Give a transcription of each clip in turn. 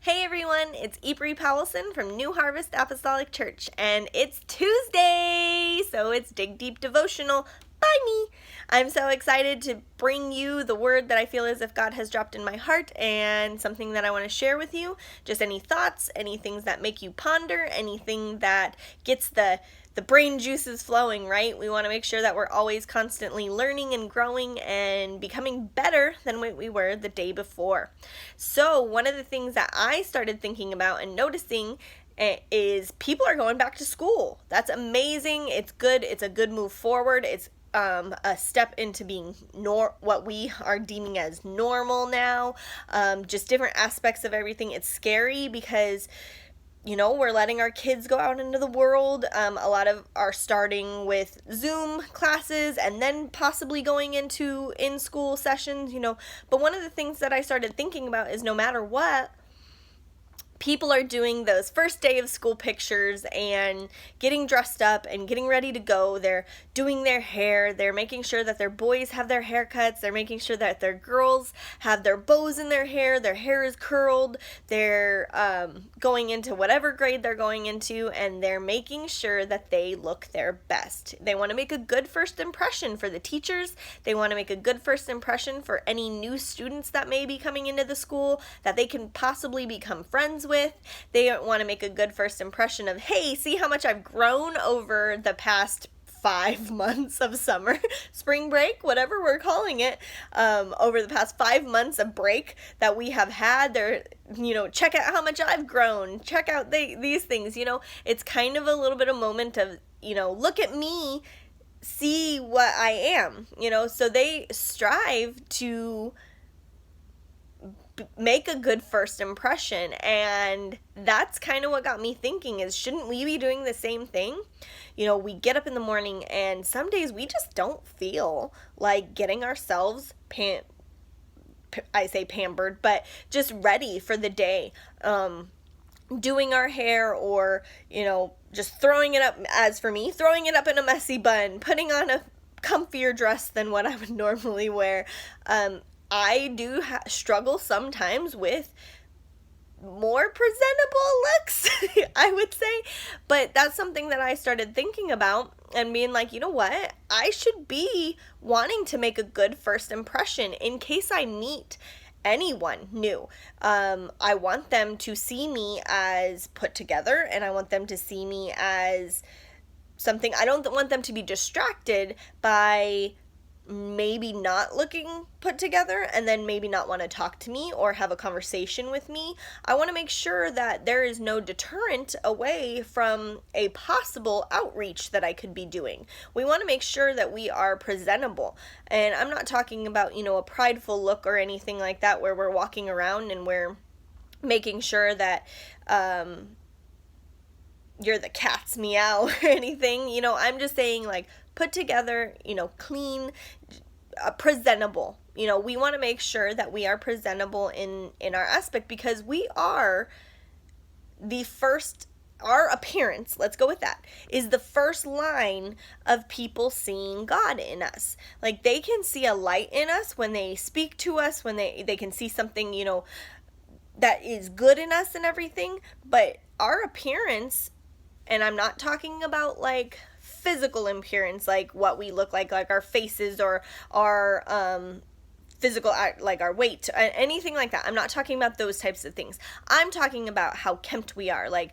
Hey everyone, it's Epris Powelson from New Harvest Apostolic Church, and it's Tuesday, so it's Dig Deep Devotional by me. I'm so excited to bring you the word that I feel as if God has dropped in my heart and something that I want to share with you. Just any thoughts, any things that make you ponder, anything that gets the brain juices flowing, right? We want to make sure that we're always constantly learning and growing and becoming better than what we were the day before. So one of the things that I started thinking about and noticing is people are going back to school. That's amazing. It's good. It's a good move forward. It's a step into being what we are deeming as normal now. Just different aspects of everything. It's scary because we're letting our kids go out into the world. A lot of are starting with Zoom classes and then possibly going into in-school sessions, But one of the things that I started thinking about is no matter what, people are doing those first day of school pictures and getting dressed up and getting ready to go. They're doing their hair. They're making sure that their boys have their haircuts. They're making sure that their girls have their bows in their hair is curled. They're going into whatever grade they're going into, and they're making sure that they look their best. They want to make a good first impression for the teachers. They want to make a good first impression for any new students that may be coming into the school that they can possibly become friends with. They want to make a good first impression of, hey, see how much I've grown over the past 5 months of summer, spring break, whatever we're calling it, over the past 5 months of break that we have had. There, check out how much I've grown. Check out these things. It's kind of a little bit of moment of, look at me, see what I am. So they strive to make a good first impression, and that's kind of what got me thinking is, shouldn't we be doing the same thing? We get up in the morning and some days we just don't feel like getting ourselves pampered, but just ready for the day, doing our hair, or just throwing it up, as for me, throwing it up in a messy bun, putting on a comfier dress than what I would normally wear. I do struggle sometimes with more presentable looks, I would say, but that's something that I started thinking about and being like, you know what, I should be wanting to make a good first impression in case I meet anyone new. I want them to see me as put together, and I want them to see me as something. I don't want them to be distracted by maybe not looking put together and then maybe not want to talk to me or have a conversation with me. I want to make sure that there is no deterrent away from a possible outreach that I could be doing. We want to make sure that we are presentable. And I'm not talking about, a prideful look or anything like that where we're walking around and we're making sure that you're the cat's meow or anything. I'm just saying, like, put together, clean, presentable. We want to make sure that we are presentable in our aspect, because we are our appearance, let's go with that, is the first line of people seeing God in us. Like, they can see a light in us when they speak to us, when they can see something, that is good in us and everything. But our appearance, and I'm not talking about like physical appearance, like what we look like our faces or our physical, like our weight, anything like that. I'm not talking about those types of things. I'm talking about how kempt we are, like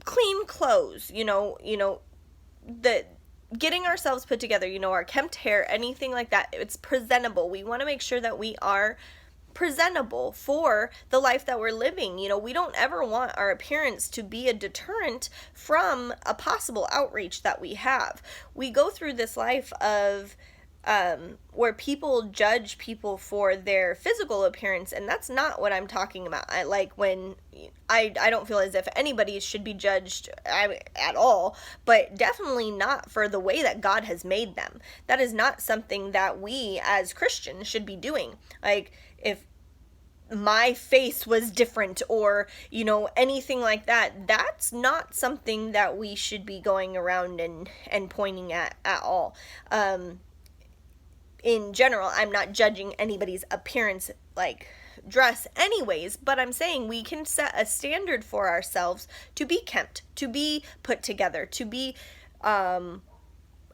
clean clothes, the getting ourselves put together, our kempt hair, anything like that. It's presentable. We want to make sure that we are presentable for the life that we're living. We don't ever want our appearance to be a deterrent from a possible outreach that we have. We go through this life of where people judge people for their physical appearance, and that's not what I'm talking about. I don't feel as if anybody should be judged at all, but definitely not for the way that God has made them. That is not something that we as Christians should be doing. Like, if my face was different or, anything like that, that's not something that we should be going around and pointing at all. In general, I'm not judging anybody's appearance, like dress anyways, but I'm saying we can set a standard for ourselves to be kempt, to be put together, to be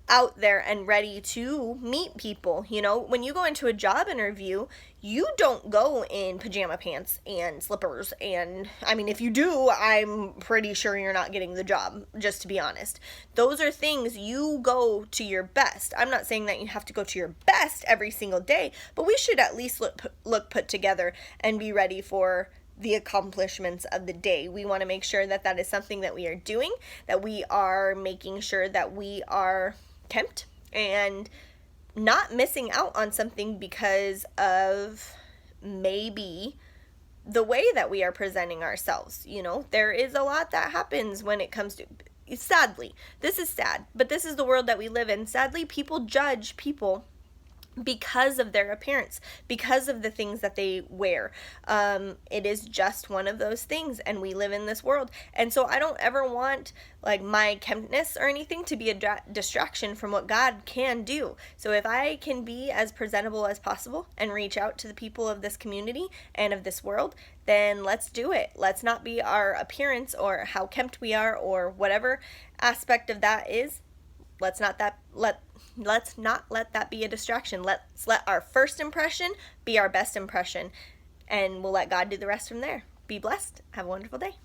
out there and ready to meet people. You know, when you go into a job interview, you don't go in pajama pants and slippers, and I mean, if you do, I'm pretty sure you're not getting the job, just to be honest. Those are things you go to your best. I'm not saying that you have to go to your best every single day, but we should at least look put together and be ready for the accomplishments of the day. We want to make sure that that is something that we are doing, that we are making sure that we are kempt and not missing out on something because of maybe the way that we are presenting ourselves. You know, there is a lot that happens when it comes to, sadly, this is sad, but this is the world that we live in. Sadly, people judge people because of their appearance, because of the things that they wear. It is just one of those things, and we live in this world. And so I don't ever want like my kemptness or anything to be a distraction from what God can do. So if I can be as presentable as possible and reach out to the people of this community and of this world, then let's do it. Let's not be our appearance or how kempt we are or whatever aspect of that is. Let's not let that be a distraction. Let's let our first impression be our best impression, and we'll let God do the rest from there. Be blessed. Have a wonderful day.